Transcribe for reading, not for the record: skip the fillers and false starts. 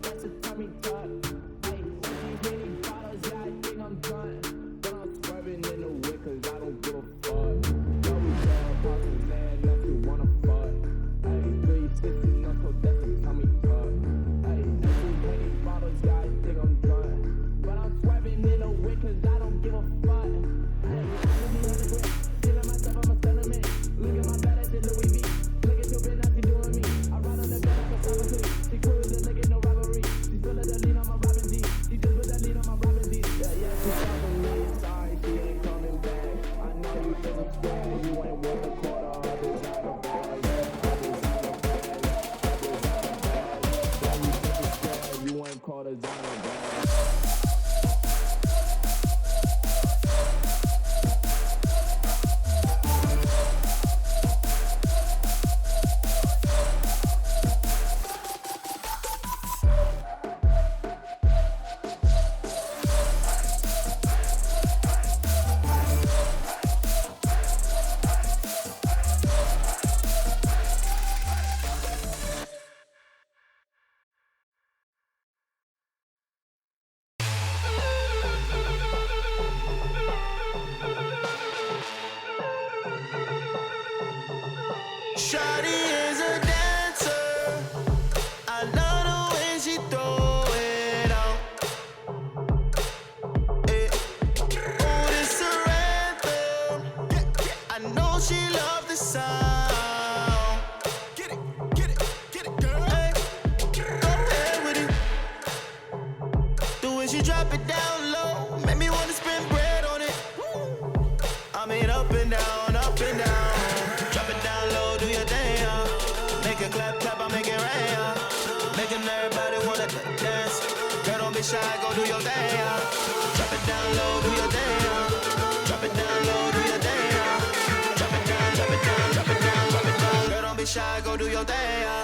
that's the tummy tuck. Hey, many bottles, yeah, I think I'm done. But I'm swerving in the wind cause I don't give a fuck. Double down, poppin' man, unless you wanna fuck. Hey, 360 knuckle, that's the tummy tuck. Hey, many bottles, yeah, I think I'm done. But I'm swerving in the wind cause I don't give a fuck. Hey, feeling myself, I'm a sentiment. Look at my bed at the Louis V. Look at your bitch, now she doing me. I ride on the bed like a family. She cruising, look at no robbery. She feeling the lean on my Robin D. She just put that lean on my Robin D. Yeah, she talking me. Sorry, she ain't coming back. I know you think it's square. You ain't worth a quarter of this out of bag. You ain't called a designer bag. Shawty is a dancer. I love the way she throw it out. Oh, this her anthem. I know she love the sound. Get it, girl. Hey, go ahead with it. The way she drop it down low, make me wanna spend bread on it. I mean up and down, up and down. Drop it down low, do your thing, make it clap, clap, I make it rain, making everybody wanna dance. Girl, don't be shy, go do your thing, drop it down low, do your thing, drop it down low, do your thing, drop it down, drop it down, drop it down, drop it down. Girl, don't be shy, go do your thing.